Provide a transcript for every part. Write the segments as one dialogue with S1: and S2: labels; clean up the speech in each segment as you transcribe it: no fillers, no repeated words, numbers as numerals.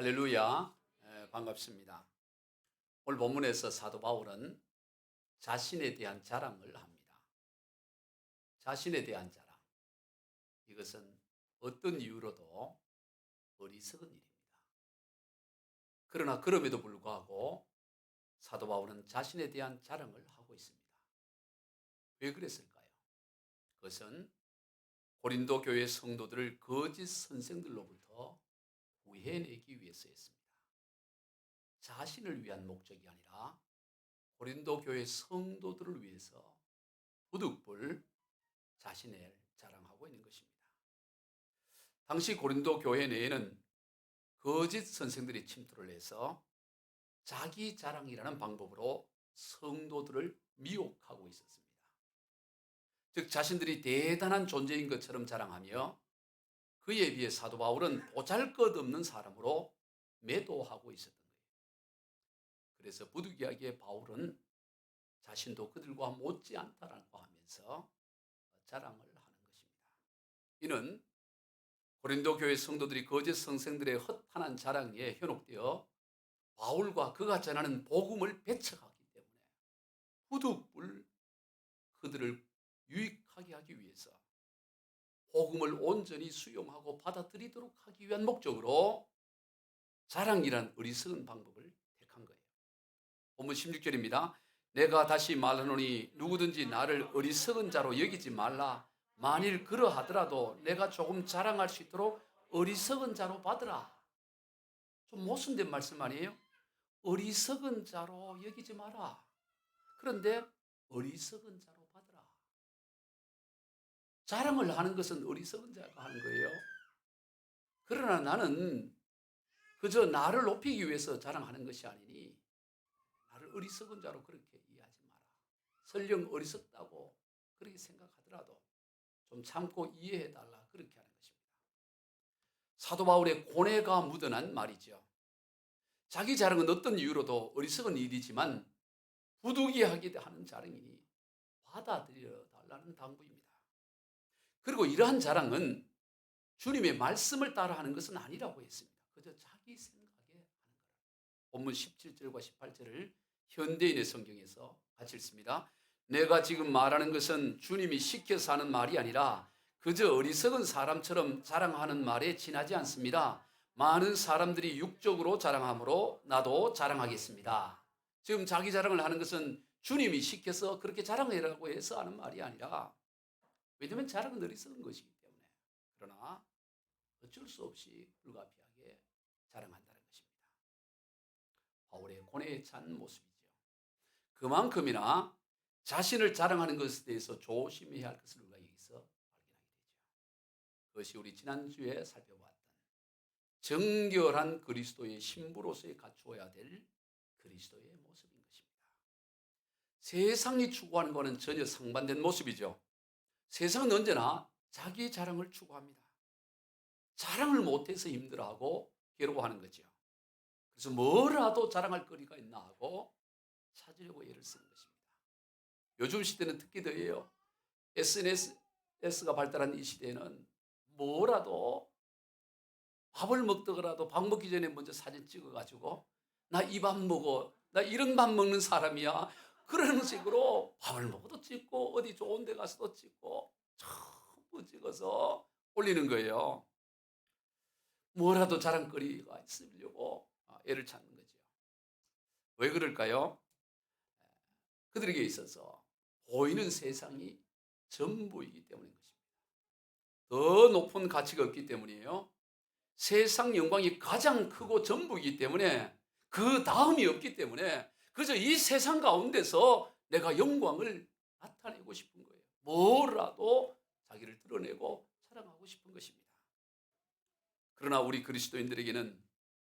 S1: 할렐루야. 반갑습니다. 오늘 본문에서 사도 바울은 자신에 대한 자랑을 합니다. 자신에 대한 자랑. 이것은 어떤 이유로도 어리석은 일입니다. 그러나 그럼에도 불구하고 사도 바울은 자신에 대한 자랑을 하고 있습니다. 왜 그랬을까요? 그것은 고린도 교회 성도들을 거짓 선생들로부터 구해내기 위해서였습니다. 자신을 위한 목적이 아니라 고린도 교회 성도들을 위해서 부득불 자신을 자랑하고 있는 것입니다. 당시 고린도 교회 내에는 거짓 선생들이 침투를 해서 자기 자랑이라는 방법으로 성도들을 미혹하고 있었습니다. 즉 자신들이 대단한 존재인 것처럼 자랑하며 그에 비해 사도 바울은 보잘것없는 사람으로 매도하고 있었던 거예요. 그래서 부득이하게 바울은 자신도 그들과 못지않다라고 하면서 자랑을 하는 것입니다. 이는 고린도 교회 성도들이 거짓 선생들의 허탄한 자랑에 현혹되어 바울과 그가 전하는 복음을 배척하기 때문에 후득불 그들을 유익하게 하기 위해서 복음을 온전히 수용하고 받아들이도록 하기 위한 목적으로 자랑이란 어리석은 방법을 택한 거예요. 본문 16절입니다. 내가 다시 말하노니 누구든지 나를 어리석은 자로 여기지 말라. 만일 그러하더라도 내가 조금 자랑할 수 있도록 어리석은 자로 받으라. 좀 모순된 말씀 아니에요? 어리석은 자로 여기지 마라. 그런데 어리석은 자로 받으라. 자랑을 하는 것은 어리석은 자가 하는 거예요. 그러나 나는 그저 나를 높이기 위해서 자랑하는 것이 아니니 나를 어리석은 자로 그렇게 이해하지 마라. 설령 어리석다고 그렇게 생각하더라도 좀 참고 이해해달라 그렇게 하는 것입니다. 사도 바울의 고뇌가 묻어난 말이죠. 자기 자랑은 어떤 이유로도 어리석은 일이지만 부득이하게 하는 자랑이니 받아들여 달라는 당부입니다. 그리고 이러한 자랑은 주님의 말씀을 따라 하는 것은 아니라고 했습니다. 그저 자기 생각에 하는 거라. 본문 17절과 18절을 현대인의 성경에서 같이 읽습니다. 내가 지금 말하는 것은 주님이 시켜서 하는 말이 아니라 그저 어리석은 사람처럼 자랑하는 말에 지나지 않습니다. 많은 사람들이 육적으로 자랑하므로 나도 자랑하겠습니다. 지금 자기 자랑을 하는 것은 주님이 시켜서 그렇게 자랑하라고 해서 하는 말이 아니라 왜냐하면 자랑은 어리석은 것이기 때문에 그러나 어쩔 수 없이 불가피하게 자랑한다는 것입니다. 바울의 고뇌에 찬 모습이죠. 그만큼이나 자신을 자랑하는 것에 대해서 조심해야 할 것을 우리가 여기서 발견하게 되죠. 그것이 우리 지난주에 살펴봤던 정결한 그리스도의 신부로서의 갖추어야 될 그리스도의 모습인 것입니다. 세상이 추구하는 것은 전혀 상반된 모습이죠. 세상은 언제나 자기 자랑을 추구합니다. 자랑을 못해서 힘들어하고 괴로워하는 거죠. 그래서 뭐라도 자랑할 거리가 있나 하고 찾으려고 애를 쓰는 것입니다. 요즘 시대는 특히 더해요. SNS가 발달한 이 시대에는 뭐라도 밥을 먹더라도 밥 먹기 전에 먼저 사진 찍어가지고 나 이 밥 먹어, 나 이런 밥 먹는 사람이야, 그런 식으로 밥을 먹어도 찍고 어디 좋은 데 가서도 찍고 전부 찍어서 올리는 거예요. 뭐라도 자랑거리가 있으려고 애를 찾는 거죠. 왜 그럴까요? 그들에게 있어서 보이는 세상이 전부이기 때문인 것입니다. 더 높은 가치가 없기 때문이에요. 세상 영광이 가장 크고 전부이기 때문에 그 다음이 없기 때문에 그저 이 세상 가운데서 내가 영광을 나타내고 싶은 거예요. 뭐라도 자기를 드러내고 자랑하고 싶은 것입니다. 그러나 우리 그리스도인들에게는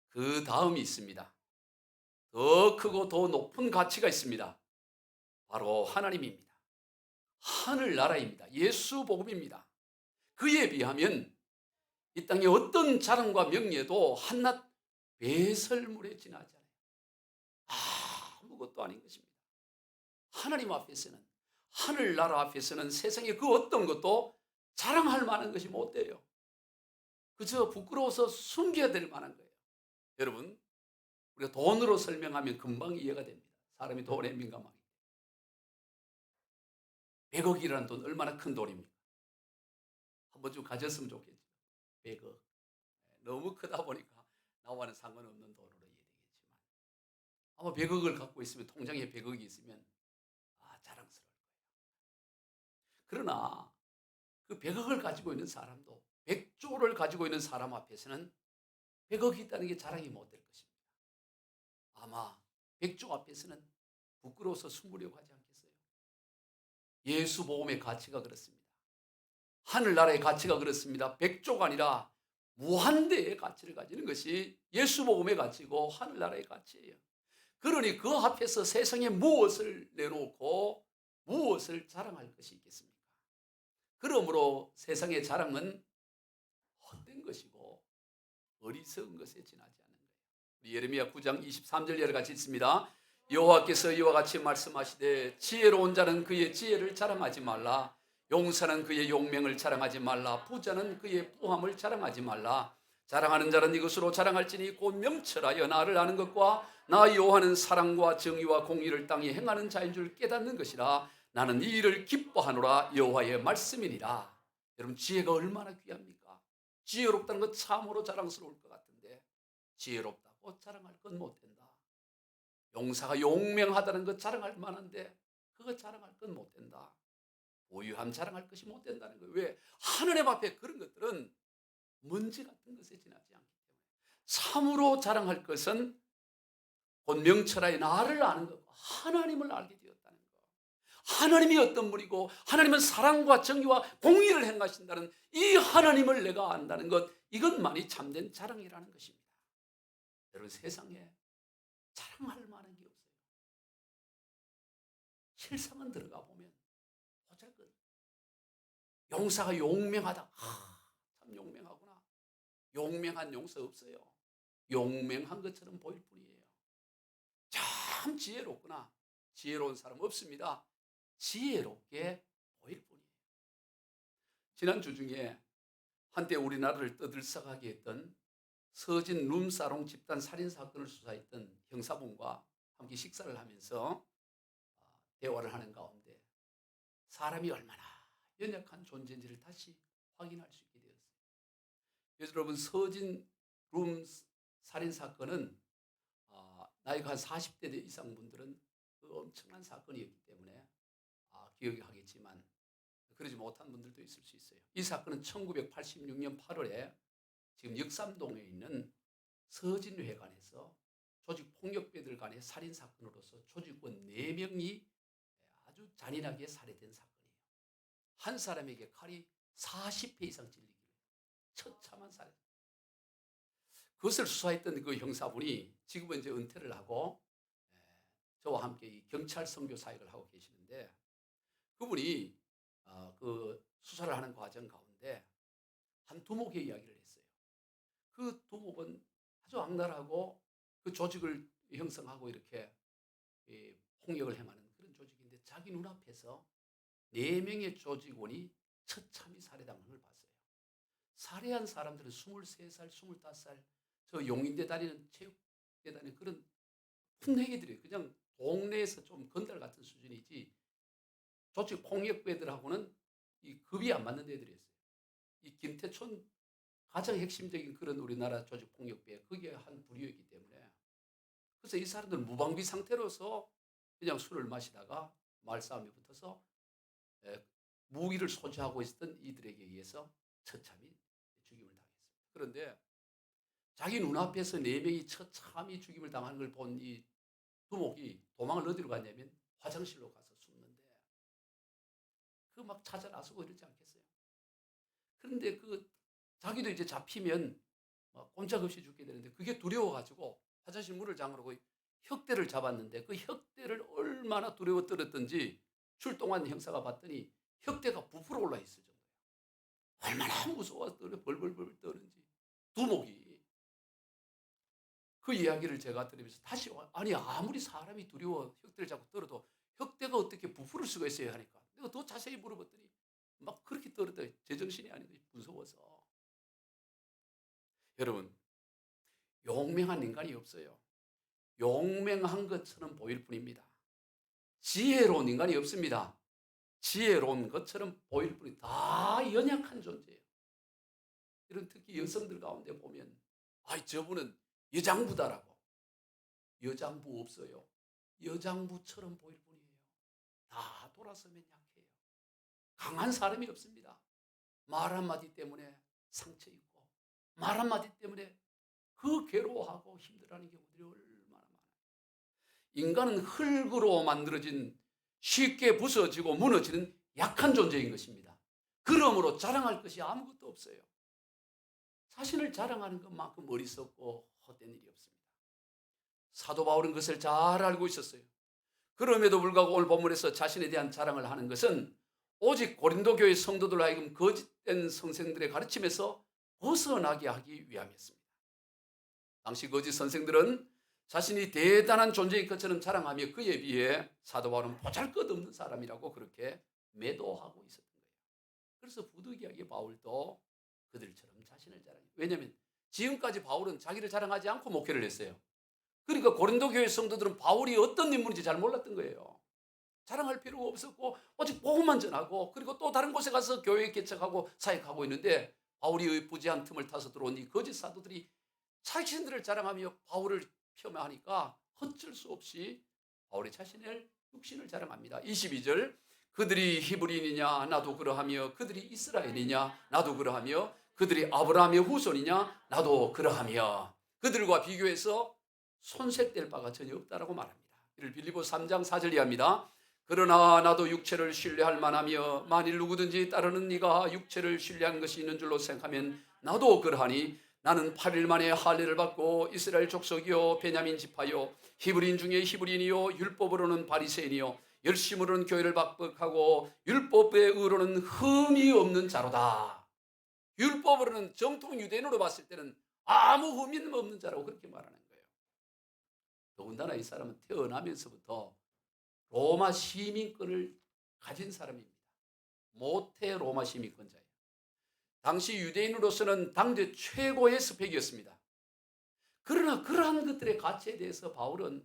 S1: 그 다음이 있습니다. 더 크고 더 높은 가치가 있습니다. 바로 하나님입니다. 하늘나라입니다. 예수 복음입니다. 그에 비하면 이 땅의 어떤 자랑과 명예도 한낱 배설물에 지나지 않아요. 아무것도 아닌 것입니다. 하나님 앞에서는, 하늘나라 앞에서는 세상의 그 어떤 것도 자랑할 만한 것이 못 돼요. 그저 부끄러워서 숨겨야 될 만한 거예요. 여러분, 우리가 돈으로 설명하면 금방 이해가 됩니다. 사람이 돈에 민감하게. 100억이라는 돈 얼마나 큰 돈입니까? 한 번쯤 가졌으면 좋겠죠. 100억. 너무 크다 보니까 나와는 상관없는 돈으로 이해되겠지만 아마 100억을 갖고 있으면 통장에 100억이 있으면 자랑스러울 거예요. 그러나 그 100억을 가지고 있는 사람도 100조를 가지고 있는 사람 앞에서는 100억이 있다는 게 자랑이 못 될 것입니다. 아마 100조 앞에서는 부끄러워서 숨으려고 하지 않겠어요? 예수 복음의 가치가 그렇습니다. 하늘나라의 가치가 그렇습니다. 100조가 아니라 무한대의 가치를 가지는 것이 예수 복음의 가치고 하늘나라의 가치예요. 그러니 그 앞에서 세상에 무엇을 내놓고 무엇을 자랑할 것이 있겠습니까? 그러므로 세상의 자랑은 헛된 것이고 어리석은 것에 지나지 않는 거예요. 우리 예레미야 9장 23절 같이 읽습니다. 여호와께서 이와 같이 말씀하시되 지혜로운 자는 그의 지혜를 자랑하지 말라. 용사는 그의 용맹을 자랑하지 말라. 부자는 그의 부함을 자랑하지 말라. 자랑하는 자는 이것으로 자랑할지니 곧 명철하여 나를 아는 것과 나 여호와는 사랑과 정의와 공의를 땅에 행하는 자인 줄 깨닫는 것이라. 나는 이 일을 기뻐하노라. 여호와의 말씀이니라. 여러분, 지혜가 얼마나 귀합니까? 지혜롭다는 것 참으로 자랑스러울 것 같은데 지혜롭다고 자랑할 건 못 된다. 용사가 용맹하다는 것 자랑할 만한데 그거 자랑할 건 못 된다. 고유함 자랑할 것이 못 된다는 거예요. 왜? 하느님 앞에 그런 것들은 먼지 같은 것에 지나지 않기 때문에. 참으로 자랑할 것은 곧 명철하여 나를 아는 것, 하나님을 알게 되었다는 것. 하나님이 어떤 분이고 하나님은 사랑과 정의와 공의를 행하신다는 이 하나님을 내가 안다는 것, 이것만이 참된 자랑이라는 것입니다. 여러분, 세상에 자랑할 만한 게 없어요. 실상은 들어가 보면 보잘것. 용사가 용맹하다. 참 용맹하구나. 용맹한 용사 없어요. 용맹한 것처럼 보일 뿐이에요. 참 지혜롭구나. 지혜로운 사람 없습니다. 지혜롭게 보일 뿐이에요. 지난주 중에 한때 우리나라를 떠들썩하게 했던 서진 룸사롱 집단 살인 사건을 수사했던 형사분과 함께 식사를 하면서 대화를 하는 가운데 사람이 얼마나 연약한 존재인지를 다시 확인할 수 있게 되었어요. 그래서 여러분, 서진 룸 살인 사건은 나이가 한 40대 이상 분들은 그 엄청난 사건이었기 때문에 기억이 하겠지만 그러지 못한 분들도 있을 수 있어요. 이 사건은 1986년 8월에 지금 역삼동에 있는 서진회관에서 조직폭력배들 간의 살인사건으로서 조직원 4명이 아주 잔인하게 살해된 사건이에요. 한 사람에게 칼이 40회 이상 찔리기로 처참한 살해. 그것을 수사했던 그 형사분이 지금은 이제 은퇴를 하고 저와 함께 이 경찰 선교 사역을 하고 계시는데, 그분이 그 수사를 하는 과정 가운데 한 두목의 이야기를 했어요. 그 두목은 아주 악랄하고 그 조직을 형성하고 이렇게 폭력을 행하는 그런 조직인데 자기 눈앞에서 4명의 조직원이 처참히 살해당한 걸 봤어요. 살해한 사람들은 23살, 25살 저 용인대 다니는 체육대 다니는 그런 큰 애기들이에요. 그냥 동네에서 좀 건달 같은 수준이지 조직 폭력배들하고는 이 급이 안 맞는 애들이었어요. 이 김태촌 가장 핵심적인 그런 우리나라 조직 폭력배, 그게 한 부류였기 때문에, 그래서 이 사람들은 무방비 상태로서 그냥 술을 마시다가 말싸움에 붙어서 무기를 소지하고 있었던 이들에게 의해서 처참히 죽임을 당했습니다. 그런데 자기 눈앞에서 4명이 처참히 죽임을 당하는 걸 본 이 두목이 도망을 어디로 갔냐면 화장실로 가서 숨는데, 그 막 찾아 나서고 이러지 않겠어요? 그런데 그 자기도 이제 잡히면 꼼짝없이 죽게 되는데 그게 두려워가지고 화장실 문을 잠그고 혁대를 잡았는데 그 혁대를 얼마나 두려워 떨었던지 출동한 형사가 봤더니 혁대가 부풀어 올라 있을 정도예요. 얼마나 무서워서 벌벌벌 떠는지. 두목이 그 이야기를 제가 들으면서 다시 아니 아무리 사람이 두려워 혁대를 잡고 떨어도 혁대가 어떻게 부풀을 수가 있어야 하니까 내가 더 자세히 물어봤더니 막 그렇게 떨었다. 제정신이 아닌 거지, 무서워서. 여러분, 용맹한 인간이 없어요. 용맹한 것처럼 보일 뿐입니다. 지혜로운 인간이 없습니다. 지혜로운 것처럼 보일 뿐이 다 연약한 존재예요. 이런 특히 여성들 가운데 보면 저분은 여장부다라고. 여장부 없어요. 여장부처럼 보일 뿐이에요. 다 돌아서면 약해요. 강한 사람이 없습니다. 말 한마디 때문에 상처 입고 말 한마디 때문에 그 괴로워하고 힘들어하는 경우들이 얼마나 많아요. 인간은 흙으로 만들어진 쉽게 부서지고 무너지는 약한 존재인 것입니다. 그러므로 자랑할 것이 아무것도 없어요. 자신을 자랑하는 것만큼 어리석고 헛된 일이 없습니다. 사도 바울은 그것을 잘 알고 있었어요. 그럼에도 불구하고 오늘 본문에서 자신에 대한 자랑을 하는 것은 오직 고린도 교회 성도들로 하여금 거짓된 선생들의 가르침에서 벗어나게 하기 위함이었습니다. 당시 거짓 선생들은 자신이 대단한 존재인 것처럼 자랑하며 그에 비해 사도 바울은 보잘것없는 사람이라고 그렇게 매도하고 있었던 거예요. 그래서 부득이하게 바울도 그들처럼 자신을 자랑해요. 왜냐하면 지금까지 바울은 자기를 자랑하지 않고 목회를 했어요. 그러니까 고린도 교회 성도들은 바울이 어떤 인물인지 잘 몰랐던 거예요. 자랑할 필요가 없었고 오직 복음만 전하고 그리고 또 다른 곳에 가서 교회 개척하고 사역하고 있는데 바울이 부재한 틈을 타서 들어온 이 거짓 사도들이 자신들을 자랑하며 바울을 폄하하니까 어쩔 수 없이 바울의 자신을 육신을 자랑합니다. 22절 그들이 히브리인이냐 나도 그러하며 그들이 이스라엘이냐 나도 그러하며 그들이 아브라함의 후손이냐 나도 그러하며 그들과 비교해서 손색될 바가 전혀 없다라고 말합니다. 이를 빌립보 3장 4절 이하입니다. 그러나 나도 육체를 신뢰할 만하며 만일 누구든지 따르는 네가 육체를 신뢰하는 것이 있는 줄로 생각하면 나도 그러하니 나는 8일 만에 할례를 받고 이스라엘 족속이요 베냐민 지파요 히브리인 중에 히브리인이요 율법으로는 바리새인이요 열심으로는 교회를 박박하고 율법의 의로는 흠이 없는 자로다. 율법으로는 정통 유대인으로 봤을 때는 아무 흠이 없는 자라고 그렇게 말하는 거예요. 더군다나 이 사람은 태어나면서부터 로마 시민권을 가진 사람입니다. 모태 로마 시민권자예요. 당시 유대인으로서는 당대 최고의 스펙이었습니다. 그러나 그러한 것들의 가치에 대해서 바울은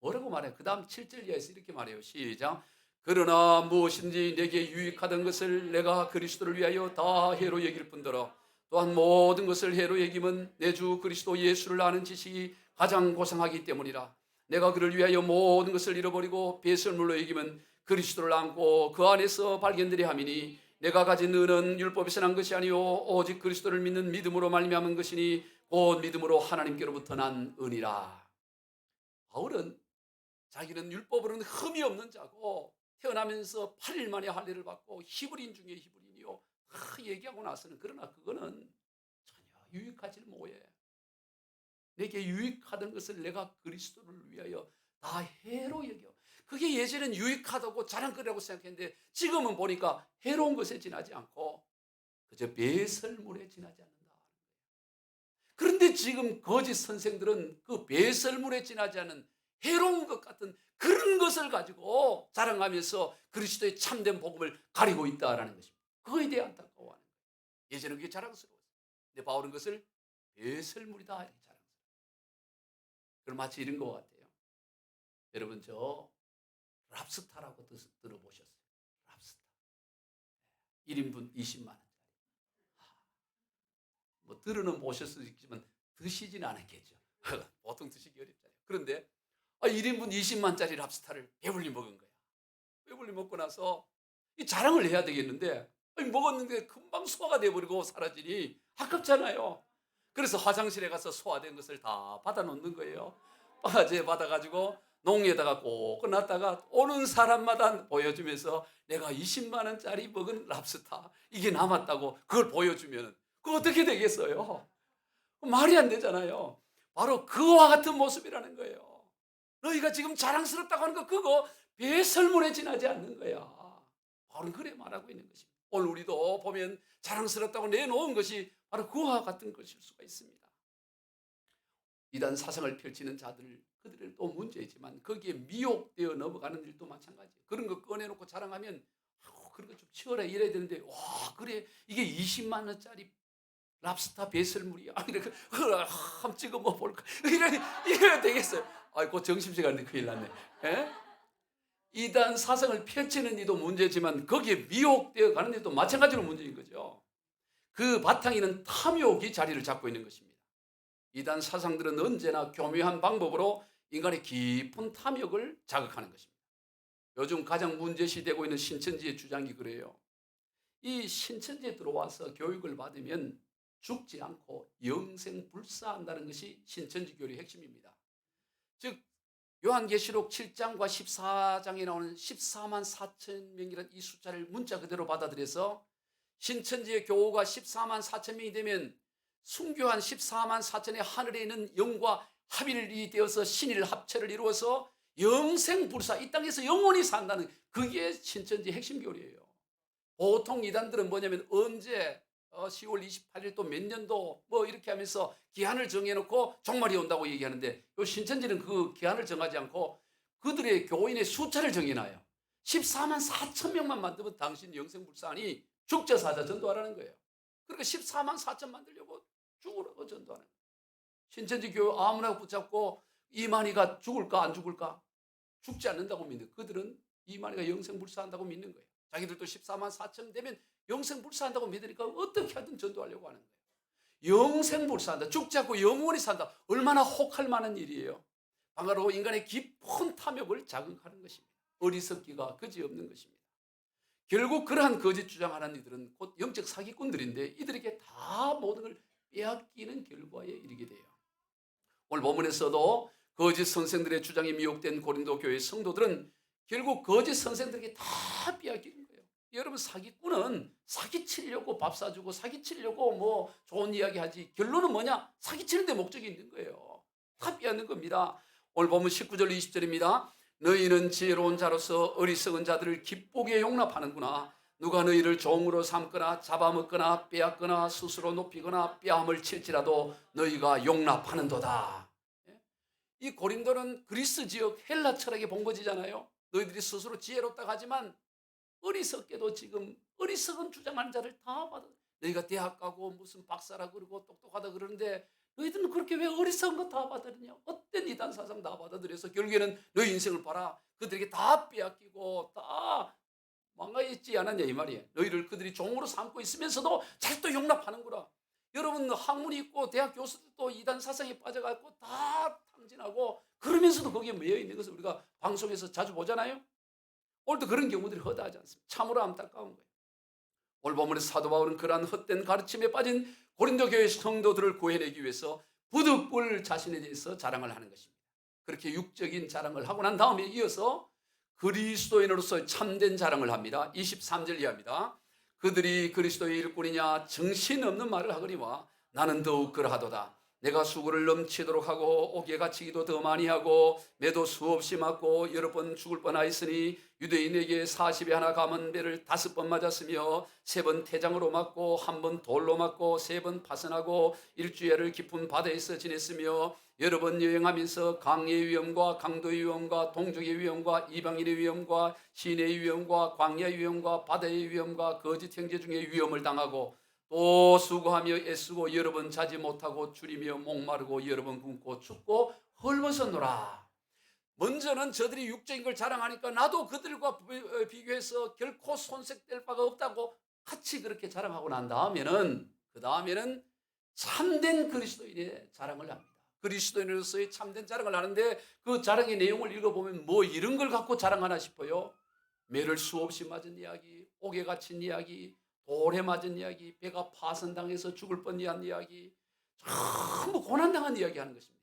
S1: 뭐라고 말해요? 그 다음 7절 이하에서 이렇게 말해요. 시작. 그러나 무엇인지 내게 유익하던 것을 내가 그리스도를 위하여 다 해로 여길 뿐더러 또한 모든 것을 해로 여김은 내 주 그리스도 예수를 아는 지식이 가장 고상하기 때문이라. 내가 그를 위하여 모든 것을 잃어버리고 배설물로 여김은 그리스도를 안고 그 안에서 발견되려 함이니 내가 가진 의는 율법에서 난 것이 아니요 오직 그리스도를 믿는 믿음으로 말미암은 것이니 곧 믿음으로 하나님께로부터 난 은이라. 바울은 자기는 율법으로는 흠이 없는 자고 태어나면서 8일 만에 할례를 받고 히브리인 중에 히브리인이요 얘기하고 나서는 그러나 그거는 전혀 유익하지를 못해. 내게 유익하던 것을 내가 그리스도를 위하여 다 해로 여겨. 그게 예전엔 유익하다고 자랑거리라고 생각했는데 지금은 보니까 해로운 것에 지나지 않고 그저 배설물에 지나지 않는다. 그런데 지금 거짓 선생들은 그 배설물에 지나지 않는 해로운 것 같은 그런 것을 가지고 자랑하면서 그리스도의 참된 복음을 가리고 있다라는 것입니다. 그거에 대해 안타까워하는 거예요. 예전엔 그게 자랑스러웠어요. 근데 바울은 그것을 배설물이다 이렇게 자랑스러워요. 그럼 마치 이런 것 같아요. 여러분 저 랍스타라고 들어보셨어요? 랍스타. 1인분 20만 원짜리. 뭐 들어는 보실 수도 있지만 드시지는 않았겠죠. 보통 드시기 어렵잖아요. 그런데 1인분 20만짜리 랍스타를 배불리 먹은 거야. 배불리 먹고 나서 이 자랑을 해야 되겠는데 먹었는데 금방 소화가 돼버리고 사라지니 아깝잖아요. 그래서 화장실에 가서 소화된 것을 다 받아놓는 거예요. 바가지에 받아가지고 농에다가 꼭 놨다가 오는 사람마다 보여주면서 내가 20만 원짜리 먹은 랍스타 이게 남았다고 그걸 보여주면 그거 어떻게 되겠어요? 말이 안 되잖아요. 바로 그와 같은 모습이라는 거예요. 너희가 지금 자랑스럽다고 하는 거 그거 배설물에 지나지 않는 거야. 바로 그래 말하고 있는 것입니다. 오늘 우리도 보면 자랑스럽다고 내놓은 것이 바로 그와 같은 것일 수가 있습니다. 이단 사상을 펼치는 자들 그들은 또 문제지만 거기에 미혹되어 넘어가는 일도 마찬가지예요. 그런 거 꺼내놓고 자랑하면 그런 거 좀 치워라 이래야 되는데 와 그래 이게 20만 원짜리 랍스타 배설물이야. 이렇게 한번 찍어 먹어볼까? 이래 되겠어요. 아이고 점심시간에 큰일 났네. 예? 이단 사상을 펼치는 이도 문제지만 거기에 미혹되어 가는 이도 마찬가지로 문제인 거죠. 그 바탕에는 탐욕이 자리를 잡고 있는 것입니다. 이단 사상들은 언제나 교묘한 방법으로 인간의 깊은 탐욕을 자극하는 것입니다. 요즘 가장 문제시되고 있는 신천지의 주장이 그래요. 이 신천지에 들어와서 교육을 받으면 죽지 않고 영생불사한다는 것이 신천지 교리의 핵심입니다. 즉 요한계시록 7장과 14장에 나오는 14만 4천 명이라는 이 숫자를 문자 그대로 받아들여서 신천지의 교우가 14만 4천 명이 되면 순교한 14만 4천의 하늘에 있는 영과 합일이 되어서 신일 합체를 이루어서 영생불사, 이 땅에서 영원히 산다는, 그게 신천지 핵심 교리예요. 보통 이단들은 뭐냐면 언제 10월 28일 또 몇 년도 뭐 이렇게 하면서 기한을 정해놓고 종말이 온다고 얘기하는데, 요 신천지는 그 기한을 정하지 않고 그들의 교인의 숫자를 정해놔요. 14만 4천 명만 만들면 당신 영생불사하니 죽자사자 전도하라는 거예요. 그러니까 14만 4천 만들려고 죽으라고 전도하는 거예요. 신천지 교회 아무나 붙잡고 이만희가 죽을까 안 죽을까? 죽지 않는다고 믿는, 그들은 이만희가 영생불사한다고 믿는 거예요. 자기들도 14만 4천 되면 영생불사한다고 믿으니까 어떻게 하든 전도하려고 하는 거예요. 영생불사한다, 죽지 않고 영원히 산다. 얼마나 혹할 만한 일이에요. 바로 인간의 깊은 탐욕을 자극하는 것입니다. 어리석기가 그지없는 것입니다. 결국 그러한 거짓 주장하는 이들은 곧 영적 사기꾼들인데, 이들에게 다 모든 걸 빼앗기는 결과에 이르게 돼요. 오늘 본문에서도 거짓 선생들의 주장에 미혹된 고린도 교회 성도들은 결국 거짓 선생들에게 다 빼앗기는 거예요. 여러분, 사기꾼은 사기치려고 밥 사주고 사기치려고 뭐 좋은 이야기 하지, 결론은 뭐냐? 사기치는 데 목적이 있는 거예요. 다 빼앗는 겁니다. 오늘 보면 19절 20절입니다. 너희는 지혜로운 자로서 어리석은 자들을 기쁘게 용납하는구나. 누가 너희를 종으로 삼거나 잡아먹거나 빼앗거나 스스로 높이거나 뺨을 칠지라도 너희가 용납하는도다. 이 고린도는 그리스 지역 헬라 철학의 본거지잖아요. 너희들이 스스로 지혜롭다고 하지만 어리석게도 지금 어리석은 주장하는 자를 다 받아. 너희가 대학 가고 무슨 박사라 그러고 똑똑하다 그러는데 너희들은 그렇게 왜 어리석은 거 다 받아들이냐? 어떤 이단 사상 다 받아들여서 결국에는 너희 인생을 봐라, 그들에게 다 빼앗기고 다 망가있지 않았냐 이 말이에요. 너희를 그들이 종으로 삼고 있으면서도 잘또 용납하는구나. 여러분, 학문이 있고 대학 교수들도 이단 사상에 빠져갖고 다 탕진하고 그러면서도 거기에 매여 있는 것을 우리가 방송에서 자주 보잖아요. 오늘도 그런 경우들이 허다하지 않습니까? 참으로 안타까운 거예요. 오늘 본문에서 사도 바울은 그러한 헛된 가르침에 빠진 고린도 교회 성도들을 구해내기 위해서 부득불 자신에 대해서 자랑을 하는 것입니다. 그렇게 육적인 자랑을 하고 난 다음에 이어서 그리스도인으로서 참된 자랑을 합니다. 23절 이하입니다. 그들이 그리스도의 일꾼이냐 정신없는 말을 하거니와 나는 더욱 그러하도다. 내가 수고를 넘치도록 하고 옥에 갇히기도 더 많이 하고 매도 수없이 맞고 여러 번 죽을 뻔하였으니 유대인에게 40에 하나 감은 배를 5번 맞았으며 3번 태장으로 맞고 1번 돌로 맞고 3번 파선하고 일주일을 깊은 바다에서 지냈으며 여러 번 여행하면서 강의 위험과 강도의 위험과 동족의 위험과 이방인의 위험과 시내의 위험과 광야의 위험과 바다의 위험과 거짓 형제 중에 위험을 당하고 또 수고하며 애쓰고 여러 번 자지 못하고 줄이며 목마르고 여러 번 굶고 춥고 헐벗었노라. 먼저는 저들이 육적인 걸 자랑하니까 나도 그들과 비교해서 결코 손색될 바가 없다고 같이 그렇게 자랑하고 난 다음에는, 그 다음에는 참된 그리스도인의 자랑을 합니다. 그리스도인으로서의 참된 자랑을 하는데 그 자랑의 내용을 읽어보면 뭐 이런 걸 갖고 자랑하나 싶어요. 매를 수없이 맞은 이야기, 옥에 갇힌 이야기, 돌에 맞은 이야기, 배가 파선당해서 죽을 뻔한 이야기, 전부 고난당한 이야기 하는 것입니다.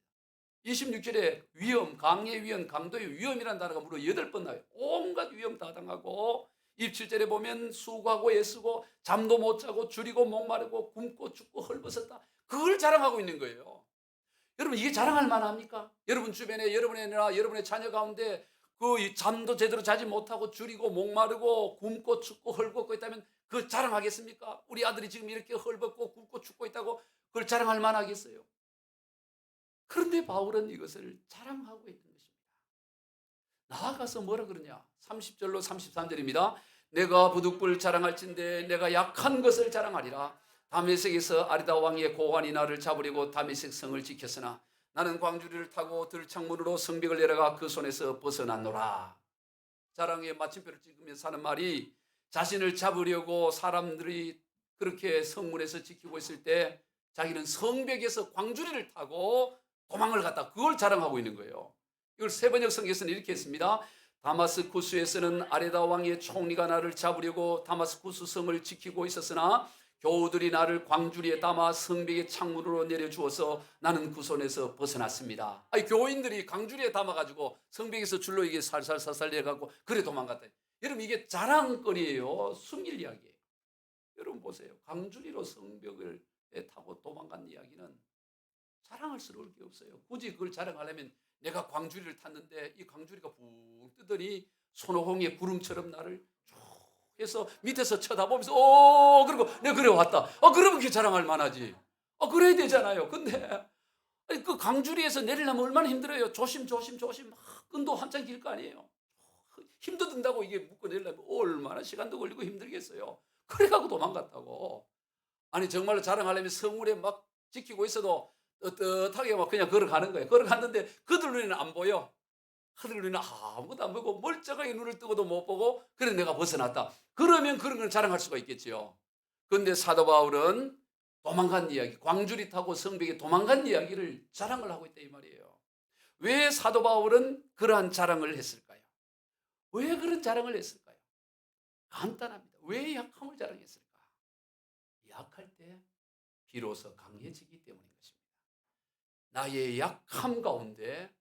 S1: 26절에 위험, 강의 위험, 강도의 위험이라는 단어가 무려 8번 나와요. 온갖 위험 다 당하고, 27절에 보면 수고하고 애쓰고 잠도 못 자고 줄이고 목마르고 굶고 춥고 헐벗었다. 그걸 자랑하고 있는 거예요. 여러분, 이게 자랑할 만합니까? 여러분 주변에 여러분이나 여러분의 자녀 가운데 그 잠도 제대로 자지 못하고 줄이고 목마르고 굶고 춥고 헐벗고 있다면 그걸 자랑하겠습니까? 우리 아들이 지금 이렇게 헐벗고 굶고 춥고 있다고 그걸 자랑할 만하겠어요? 그런데 바울은 이것을 자랑하고 있는 것입니다. 나아가서 뭐라 그러냐? 30절로 33절입니다. 내가 부득불 자랑할진대 내가 약한 것을 자랑하리라. 다메섹에서 아리다 왕의 고관이 나를 잡으려고 다메섹 성을 지켰으나 나는 광주리를 타고 들창문으로 성벽을 내려가 그 손에서 벗어났노라. 자랑의 마침표를 찍으면서 하는 말이, 자신을 잡으려고 사람들이 그렇게 성문에서 지키고 있을 때 자기는 성벽에서 광주리를 타고 도망을 갔다, 그걸 자랑하고 있는 거예요. 이걸 세번역 성경에서는 이렇게 했습니다. 다마스쿠스에서는 아레다 왕의 총리가 나를 잡으려고 다마스쿠스 성을 지키고 있었으나 교우들이 나를 광주리에 담아 성벽의 창문으로 내려주어서 나는 그 손에서 벗어났습니다. 아니, 교인들이 광주리에 담아가지고 성벽에서 줄로 이게 살살살살 내려가고 그래 도망갔다. 여러분, 이게 자랑거리예요, 숨길 이야기예요. 여러분 보세요. 광주리로 성벽을 타고 도망간 이야기는 자랑할스러울 게 없어요. 굳이 그걸 자랑하려면 내가 광주리를 탔는데 이 광주리가 붕 뜨더니 손오공의 구름처럼 나를 쭉 해서 밑에서 쳐다보면서 그리고 내가 그래 왔다. 그러면 그게 자랑할 만하지. 그래야 되잖아요. 근데 아니, 그 광주리에서 내리려면 얼마나 힘들어요. 조심 막 끈도 한참 길 거 아니에요. 힘도 든다고 이게 묶고 내리려면 얼마나 시간도 걸리고 힘들겠어요. 그래가지고 도망갔다고. 아니, 정말로 자랑하려면 성문에 막 지키고 있어도 떳떳하게 막 그냥 걸어가는 거예요. 걸어갔는데 그들 눈에는 안 보여. 그들 눈에는 아무것도 안 보고 멀쩡하게 눈을 뜨고도 못 보고, 그래 내가 벗어났다. 그러면 그런 걸 자랑할 수가 있겠지요. 그런데 사도 바울은 도망간 이야기, 광주리 타고 성벽에 도망간 이야기를 자랑을 하고 있다 이 말이에요. 왜 사도 바울은 그러한 자랑을 했을까요? 왜 그런 자랑을 했을까요? 간단합니다. 왜 약함을 자랑했을까? 약할 때 비로소 강해지기 때문인 것입니다. 나의 약함 가운데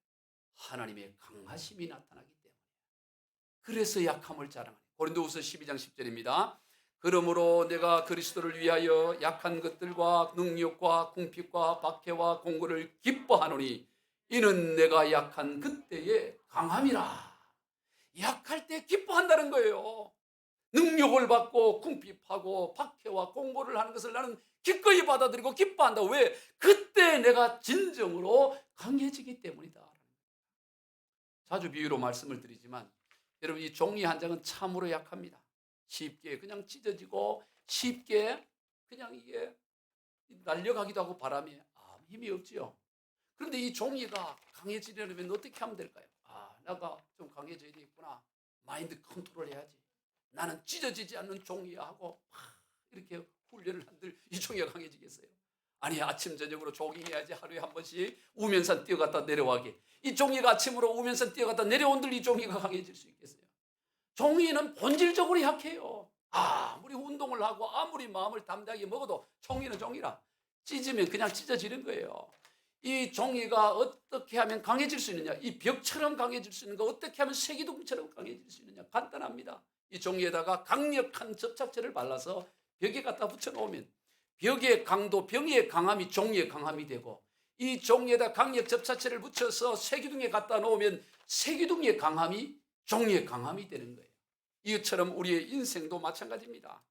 S1: 하나님의 강하심이 나타나기 때문에, 그래서 약함을 자랑하는, 고린도후서 12장 10절입니다. 그러므로 내가 그리스도를 위하여 약한 것들과 능력과 궁핍과 박해와 공고를 기뻐하노니 이는 내가 약한 그때의 강함이라. 약할 때 기뻐한다는 거예요. 능력을 받고 궁핍하고 박해와 공고를 하는 것을 나는 기꺼이 받아들이고 기뻐한다. 왜? 그때 내가 진정으로 강해지기 때문이다. 자주 비유로 말씀을 드리지만 여러분, 이 종이 한 장은 참으로 약합니다. 쉽게 그냥 찢어지고 쉽게 그냥 이게 날려가기도 하고 바람에 아무 힘이 없지요. 그런데 이 종이가 강해지려면 어떻게 하면 될까요? 내가 좀 강해져야 되겠구나. 마인드 컨트롤 해야지. 나는 찢어지지 않는 종이야 하고 막 이렇게 훈련을 한들 이 종이가 강해지겠어요? 아니, 아침 저녁으로 조깅해야지. 하루에 한 번씩 우면산 뛰어갔다 내려와게. 이 종이가 아침으로 우면산 뛰어갔다 내려온들 이 종이가 강해질 수 있겠어요? 종이는 본질적으로 약해요. 아무리 운동을 하고 아무리 마음을 담대하게 먹어도 종이는 종이라 찢으면 그냥 찢어지는 거예요. 이 종이가 어떻게 하면 강해질 수 있느냐, 이 벽처럼 강해질 수 있는가, 어떻게 하면 쇠기둥처럼 강해질 수 있느냐, 간단합니다. 이 종이에다가 강력한 접착제를 발라서 벽에 갖다 붙여놓으면 벽의 강도, 병의 강함이 종이의 강함이 되고, 이 종이에다 강력 접착제를 붙여서 쇠기둥에 갖다 놓으면 쇠기둥의 강함이 종이의 강함이 되는 거예요. 이것처럼 우리의 인생도 마찬가지입니다.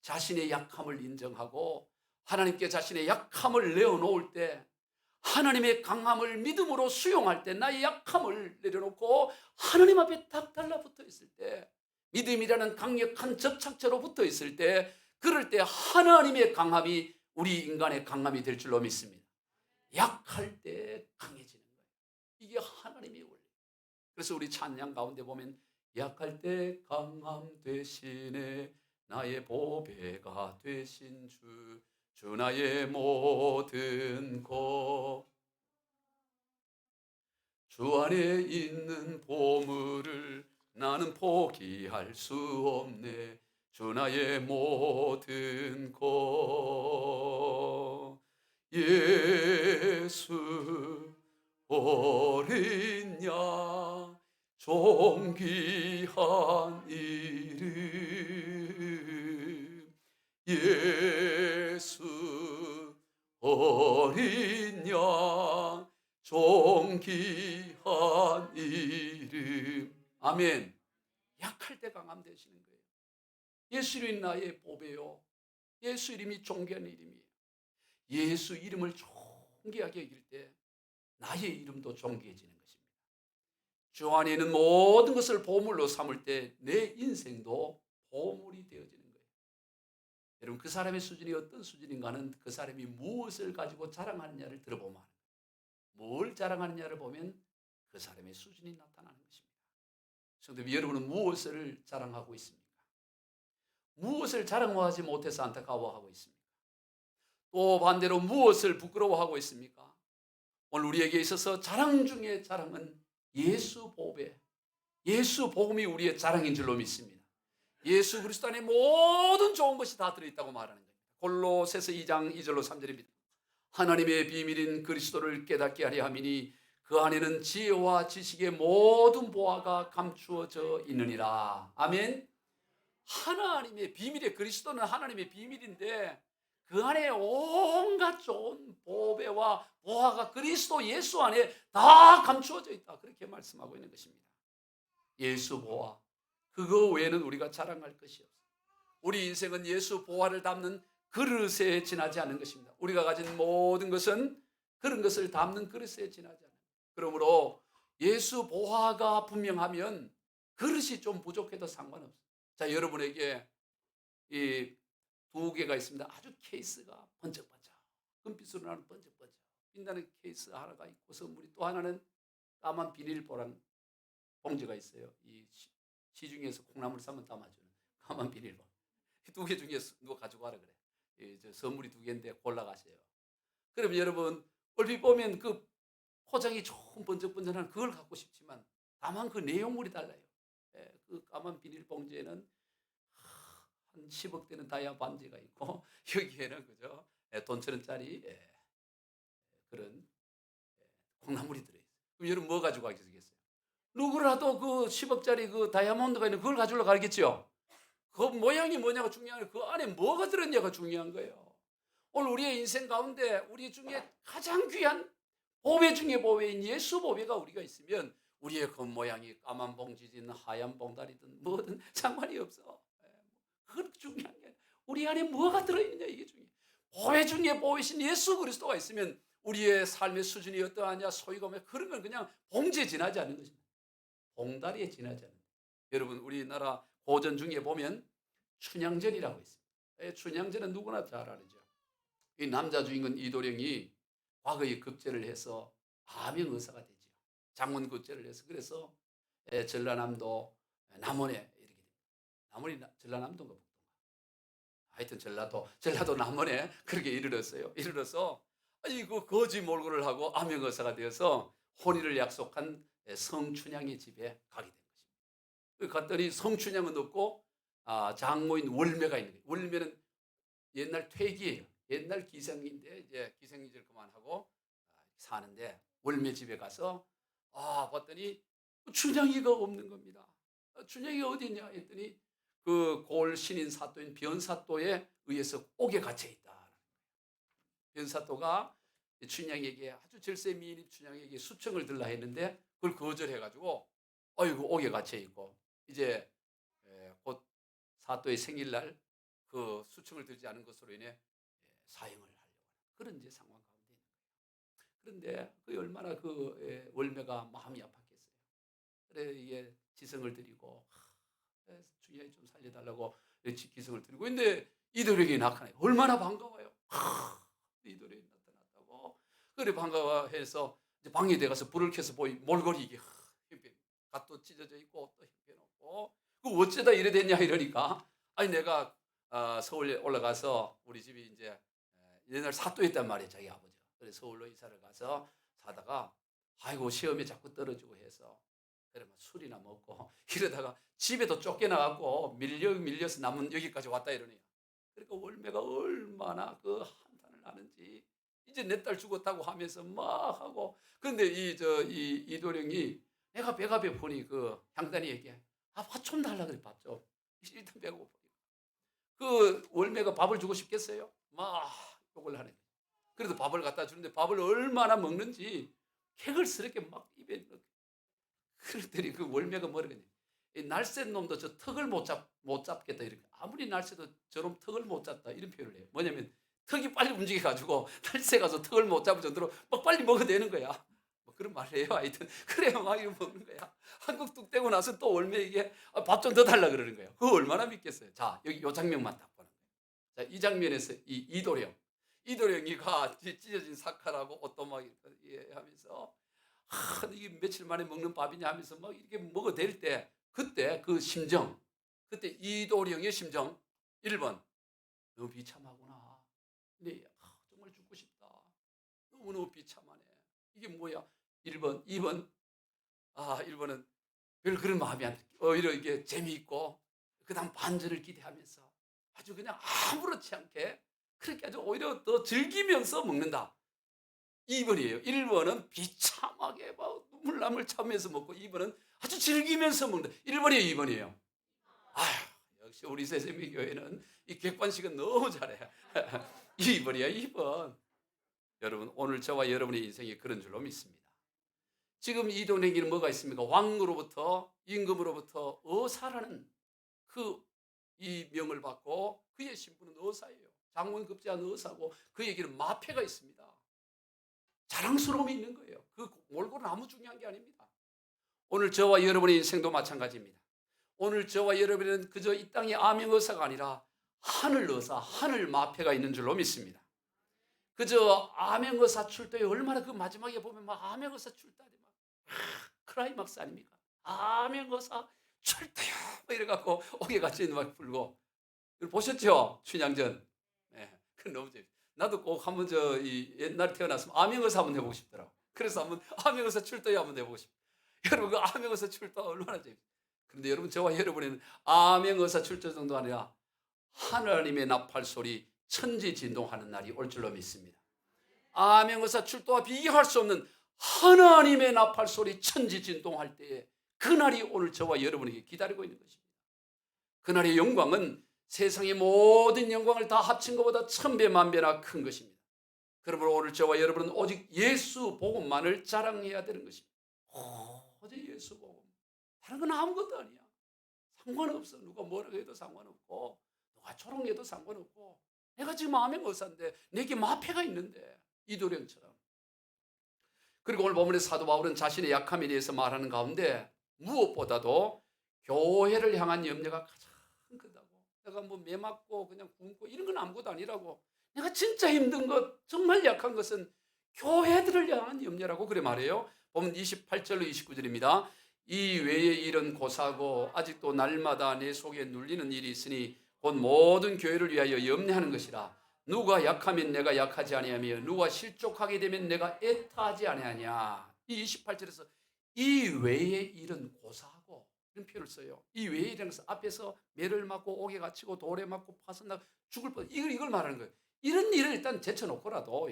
S1: 자신의 약함을 인정하고 하나님께 자신의 약함을 내어놓을 때, 하나님의 강함을 믿음으로 수용할 때, 나의 약함을 내려놓고 하나님 앞에 딱 달라붙어 있을 때, 믿음이라는 강력한 접착제로 붙어 있을 때, 그럴 때 하나님의 강함이 우리 인간의 강함이 될 줄로 믿습니다. 약할 때 강해지는 거예요. 이게 하나님의 원리. 그래서 우리 찬양 가운데 보면 약할 때 강함 되시네, 나의 보배가 되신 주 나의 모든 것, 주 안에 있는 보물을 나는 포기할 수 없네, 주 나의 모든 것. 예수 어린 양 존귀한 이름, 예수 어린 양 존귀한 이름. 아멘. 약할 때 강함 되시는 거예요. 예수 이름이 나의 보배요, 예수 이름이 존귀한 이름이에요. 예수 이름을 존귀하게 여길 때 나의 이름도 존귀해지는 것입니다. 주 안에 있는 모든 것을 보물로 삼을 때 내 인생도 보물이 되어지는 거예요. 여러분 그 사람의 수준이 어떤 수준인가는 그 사람이 무엇을 가지고 자랑하느냐를 들어보면 알아요. 뭘 자랑하느냐를 보면 그 사람의 수준이 나타나는 것입니다. 성도 여러분은 무엇을 자랑하고 있습니까? 무엇을 자랑하지 못해서 안타까워하고 있습니까? 또 반대로 무엇을 부끄러워하고 있습니까? 오늘 우리에게 있어서 자랑 중에 자랑은 예수 보배, 예수 복음이 우리의 자랑인 줄로 믿습니다. 예수 그리스도 안에 모든 좋은 것이 다 들어있다고 말하는 겁니다. 골로새서 2장 2절로 3절입니다. 하나님의 비밀인 그리스도를 깨닫게 하려 함이니 그 안에는 지혜와 지식의 모든 보화가 감추어져 있느니라. 아멘. 하나님의 비밀의 그리스도는 하나님의 비밀인데 그 안에 온갖 좋은 보배와 보화가 그리스도 예수 안에 다 감추어져 있다. 그렇게 말씀하고 있는 것입니다. 예수 보화. 그거 외에는 우리가 자랑할 것이 없어요. 우리 인생은 예수 보화를 담는 그릇에 지나지 않는 것입니다. 우리가 가진 모든 것은 그런 것을 담는 그릇에 지나지 않는 거예요. 그러므로 예수 보화가 분명하면 그릇이 좀 부족해도 상관없어요. 자, 여러분에게 이 두 개가 있습니다. 아주 케이스가 번쩍번쩍 금빛으로 나는 번쩍번쩍 빛나는 케이스 하나가 있고 선물이 또 하나는 까만 비닐보란 봉지가 있어요. 이 시중에서 콩나물 사면 담아주는 까만 비닐봉. 두 개 중에 누가 가지고 와라 그래. 저 선물이 두 개인데 골라가세요. 그럼 여러분 얼핏 보면 그 포장이 조금 번쩍번쩍한 그걸 갖고 싶지만 다만 그 내용물이 달라요. 그 까만 비닐봉지에는 한 10억 되는 다이아 반지가 있고 여기에는 그죠? 돈천원짜리 그런 콩나물이 들어있어요. 그럼 여러분 뭐 가지고 가겠어요? 누구라도 그 10억짜리 그 다이아몬드가 있는 그걸 가지러 가겠죠? 그 모양이 뭐냐가 중요한 거예요. 그 안에 뭐가 들었냐가 중요한 거예요. 오늘 우리의 인생 가운데 우리 중에 가장 귀한 보배 중에 보배인 예수 보배가 우리가 있으면 우리의 그 모양이 까만 봉지든 하얀 봉다리든 뭐든 상관이 없어. 그건 중요한 게 우리 안에 뭐가 들어있느냐 이게 중요해. 보배 중에 보배신 예수 그리스도가 있으면 우리의 삶의 수준이 어떠하냐 소유가 뭐 그런 건 그냥 봉지에 지나지 않는 것입니다. 봉다리에 지나지 않는 거예요. 여러분 우리나라 고전 중에 보면 춘향전이라고 있습니다. 춘향전은 누구나 잘 알죠. 이 남자 주인공 이도령이 과거에 급제를 해서 암행의사가 되죠. 장원급제를 해서 그래서 전라남도 남원에 이렇게 됩니다. 남원이 전라남도인가 북도인가. 하여튼 전라도 남원에 그렇게 이르렀어요. 이르러서 그 거지 몰골을 하고 암행의사가 되어서 혼인을 약속한 성춘향의 집에 가게 된 것입니다. 갔더니 성춘향은 없고 장모인 월매가 있는 거예요. 월매는 옛날 퇴기예요. 옛날 기생인데 이제 기생이질 그만하고 사는데 월매 집에 가서 봤더니 춘향이가 없는 겁니다. 춘향이가 어디 있냐 했더니 그 골 신인 사또인 변사또에 의해서 옥에 갇혀 있다. 변사또가 춘향에게 아주 절세 미인인 춘향에게 수청을 들라 했는데 그걸 거절해가지고 어이구 옥에 갇혀 있고 이제 곧 사또의 생일날 그 수청을 들지 않은 것으로 인해 사형을 하려고 하는 그런 이제 상황 가운데 있는 거예요. 그런데 그 얼마나 그 월매가 마음이 아팠겠어요. 그래 이게 지성을 드리고 춘향이 좀 살려달라고 기성을 드리고 근데 이도령이 나타나요. 얼마나 반가워요. 이도령이 나타났다고. 그래 반가워해서 이제 방에 들어가서 불을 켜서 보이 몰골이 이게 갓도 찢어져 있고 또 형편없고 그 어쩌다 이래 됐냐 이러니까 아니 내가 서울에 올라가서 우리 집이 이제 옛날 사또였단 말이에요. 자기 아버지가. 그래서 서울로 이사를 가서 사다가 아이고 시험에 자꾸 떨어지고 해서 그러면 술이나 먹고 이러다가 집에도 쫓겨나갖고 밀려서 남은 여기까지 왔다 이러네요. 그러니까 월매가 얼마나 그 한탄을 하는지 이제 내 딸 죽었다고 하면서 막 하고 그런데 이도령이 내가 배가 배고프니 그 향단이에게 밥 좀 달라 그래 밥 좀. 일단 배가 고프니까. 그 월매가 밥을 주고 싶겠어요? 막 욕을 하네. 그래도 밥을 갖다 주는데 밥을 얼마나 먹는지 개걸스럽게 막 입에 넣고 그랬더니 그 월매가 뭐라 그러냐. 날쌘 놈도 저 턱을 못 잡겠다 이렇게. 아무리 날쌘도 저놈 턱을 못 잡다 이런 표현을 해요. 뭐냐면 턱이 빨리 움직여가지고 날쌘가서 턱을 못 잡을 정도로 막 빨리 먹어대는 거야. 뭐 그런 말을 해요. 하여튼 그래야 막 이거 먹는 거야. 한국 뚝 떼고 나서 또 월매에게 밥 좀 더 달라 그러는 거예요. 그거 얼마나 믿겠어요. 자 여기 요 장면만 딱 보는 거예요. 자, 이 장면에서 이도령이가 찢어진 사칼하고 오또막 이렇게 하면서 이게 며칠 만에 먹는 밥이냐 하면서 막 이렇게 먹어댈 때 그때 그 심정, 그때 이도령의 심정 1번 너무 비참하구나. 네, 정말 죽고 싶다. 너무너무 비참하네. 이게 뭐야? 1번, 2번. 1번은 별 그런 마음이 안 들게 오히려 이게 재미있고 그다음 반전을 기대하면서 아주 그냥 아무렇지 않게 그렇게 아주 오히려 더 즐기면서 먹는다. 2번이에요. 1번은 비참하게 막 눈물남을 참으면서 먹고 2번은 아주 즐기면서 먹는다. 1번이에요, 2번이에요. 역시 우리 새세미 교회는 이 객관식은 너무 잘해. 2번이야, 2번. 여러분, 오늘 저와 여러분의 인생이 그런 줄로 믿습니다. 지금 이도령에게는 뭐가 있습니까? 왕으로부터, 임금으로부터 의사라는 이 명을 받고 그의 신분은 의사예요. 장원급제한 의사고 그에게는 마패가 있습니다. 자랑스러움이 있는 거예요. 그 몰골은 아무 중요한 게 아닙니다. 오늘 저와 여러분의 인생도 마찬가지입니다. 오늘 저와 여러분은 그저 이 땅의 암행의사가 아니라 하늘 의사, 하늘 마패가 있는 줄로 믿습니다. 그저 암행의사 출도에 얼마나 그 마지막에 보면 막 암행의사 출도에 막 클라이막스 아닙니까? 암행의사 출도요 막 이래갖고 옥에같이 막 불고 보셨죠? 춘향전. 네, 그 너무 재밌어요. 나도 꼭 한번 옛날에 태어났으면 암행의사 한번 해보고 싶더라고. 그래서 한번 암행의사 출도에 한번 해보고 싶어요. 여러분 그 암행의사 출도 얼마나 재밌어요. 그런데 여러분 저와 여러분은 암행의사 출도 정도 아니라 하나님의 나팔 소리 천지진동하는 날이 올 줄로 믿습니다. 암행의사 출도와 비교할 수 없는 하나님의 나팔 소리 천지진동할 때에 그날이 오늘 저와 여러분에게 기다리고 있는 것입니다. 그날의 영광은 세상의 모든 영광을 다 합친 것보다 천배 만배나 큰 것입니다. 그러므로 오늘 저와 여러분은 오직 예수 복음만을 자랑해야 되는 것입니다. 오직 예수 복음. 다른 건 아무것도 아니야. 상관없어. 누가 뭐라고 해도 상관없고 누가 조롱해도 상관없고 내가 지금 암행의사인데 내게 마패가 있는데 이도령처럼. 그리고 오늘 본문의 사도 바울은 자신의 약함에 대해서 말하는 가운데 무엇보다도 교회를 향한 염려가 가장 크다고. 내가 뭐 매 맞고 그냥 굶고 이런 건 아무것도 아니라고. 내가 진짜 힘든 것, 정말 약한 것은 교회들을 향한 염려라고 그래 말해요. 보면 28절로 29절입니다. 이 외의 일은 고사하고 아직도 날마다 내 속에 눌리는 일이 있으니 곧 모든 교회를 위하여 염려하는 것이라. 누가 약하면 내가 약하지 아니하며 누가 실족하게 되면 내가 애타하지 아니하냐. 이 28절에서 이 외의 일은 고사하고 이런 표현을 써요. 이 외의 일이라는 것은 앞에서 매를 맞고 옥에 갇히고 돌에 맞고 파선나 죽을 뻔 이걸 말하는 거예요. 이런 일을 일단 제쳐놓고라도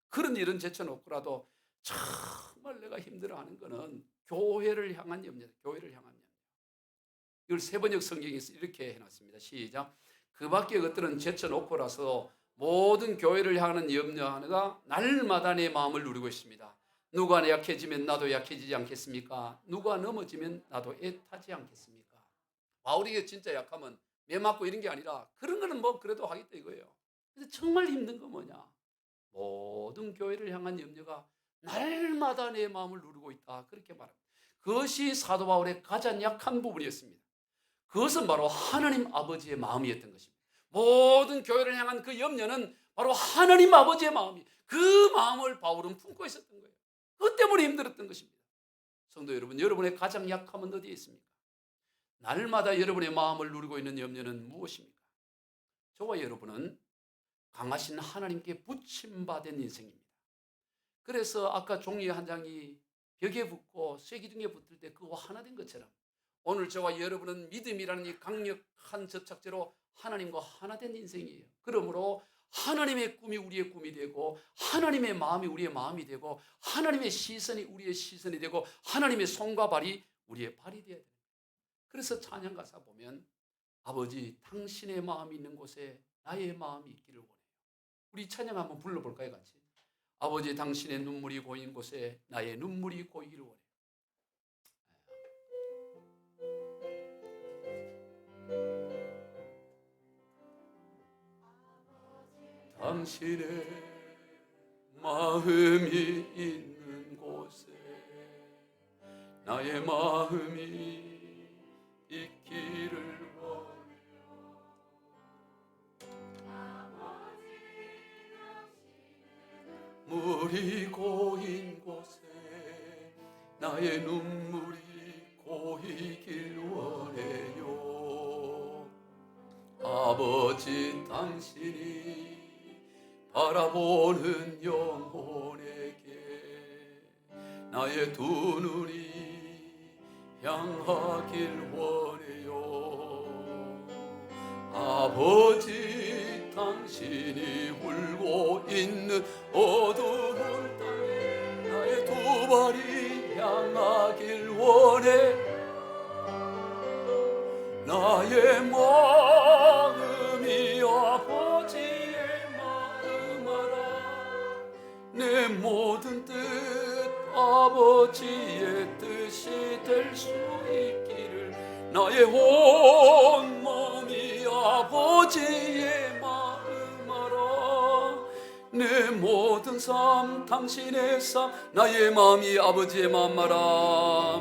S1: 그런 일은 제쳐놓고라도 정말 내가 힘들어하는 거는 교회를 향한 염려다. 교회를 향한 염려. 이걸 세번역 성경에서 이렇게 해놨습니다. 시작. 그 밖의 것들은 제쳐놓고라서 모든 교회를 향하는 염려하느가 날마다 내 마음을 누리고 있습니다. 누가 약해지면 나도 약해지지 않겠습니까? 누가 넘어지면 나도 애타지 않겠습니까? 바울이 진짜 약하면 매 맞고 이런 게 아니라 그런 거는 뭐 그래도 하겠다 이거예요. 근데 정말 힘든 거 뭐냐? 모든 교회를 향한 염려가 날마다 내 마음을 누르고 있다. 그렇게 말합니다. 그것이 사도 바울의 가장 약한 부분이었습니다. 그것은 바로 하나님 아버지의 마음이었던 것입니다. 모든 교회를 향한 그 염려는 바로 하나님 아버지의 마음이 그 마음을 바울은 품고 있었던 거예요. 그것 때문에 힘들었던 것입니다. 성도 여러분, 여러분의 가장 약함은 어디에 있습니까? 날마다 여러분의 마음을 누리고 있는 염려는 무엇입니까? 저와 여러분은 강하신 하나님께 붙임받은 인생입니다. 그래서 아까 종이 한 장이 벽에 붙고 쇠기둥에 붙을 때 그거 하나 된 것처럼 오늘 저와 여러분은 믿음이라는 이 강력한 접착제로 하나님과 하나 된 인생이에요. 그러므로 하나님의 꿈이 우리의 꿈이 되고 하나님의 마음이 우리의 마음이 되고 하나님의 시선이 우리의 시선이 되고 하나님의 손과 발이 우리의 발이 되어야 돼요. 그래서 찬양 가사 보면 아버지 당신의 마음이 있는 곳에 나의 마음이 있기를 원해요. 우리 찬양 한번 불러볼까요 같이? 아버지 당신의 눈물이 고인 곳에 나의 눈물이 고이기를 원해요. 당신의 마음이 있는 곳에 나의 마음이 있기를 원해요. 나의 눈물이 고이길 원해요. 아버지 당신이 바라보는 영혼에게 나의 두 눈이 향하길 원해요. 아버지 당신이 울고 있는 어두운 땅에 나의 두 발이 향하길 원해. 나의 마음이 아버지의 마음 알아. 내 모든 뜻 아버지의 뜻이 될 수 있기를. 나의 온 몸이 아버지의 마음 알아. 내 모든 삶 당신의 삶. 나의 마음이 아버지의 마음 알아.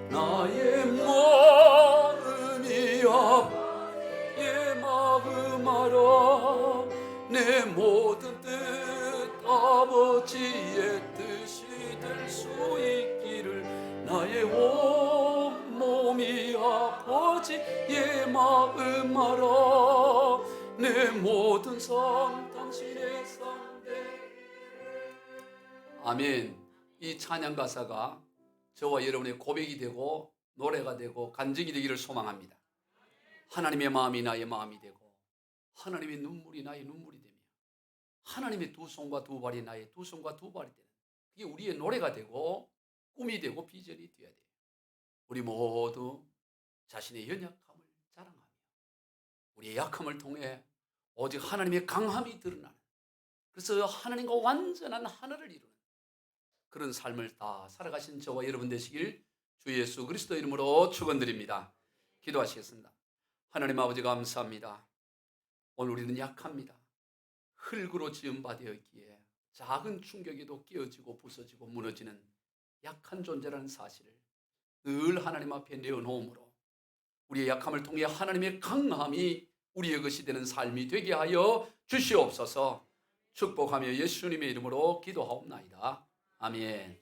S1: 나의 마음이 아버지의 마음 알아. 내 모든 뜻 아버지의 뜻이 될 수 있기를. 나의 온 몸이 아버지의 마음 알아. 내 모든 삶 당신의 삶. 아멘. 이 찬양 가사가 저와 여러분의 고백이 되고 노래가 되고 간증이 되기를 소망합니다. 하나님의 마음이 나의 마음이 되고 하나님의 눈물이 나의 눈물이 되며 하나님의 두 손과 두 발이 나의 두 손과 두 발이 되는, 그게 우리의 노래가 되고 꿈이 되고 비전이 되어야 돼요. 우리 모두 자신의 연약함을 자랑하며 우리의 약함을 통해 오직 하나님의 강함이 드러나는, 그래서 하나님과 완전한 하늘을 이루는 그런 삶을 다 살아가신 저와 여러분 되시길 주 예수 그리스도 이름으로 축원드립니다. 기도하시겠습니다. 하나님 아버지 감사합니다. 오늘 우리는 약합니다. 흙으로 지은 바 되었기에 작은 충격에도 깨어지고 부서지고 무너지는 약한 존재라는 사실을 늘 하나님 앞에 내어놓음으로 우리의 약함을 통해 하나님의 강함이 우리의 것이 되는 삶이 되게 하여 주시옵소서. 축복하며 예수님의 이름으로 기도하옵나이다. 아멘.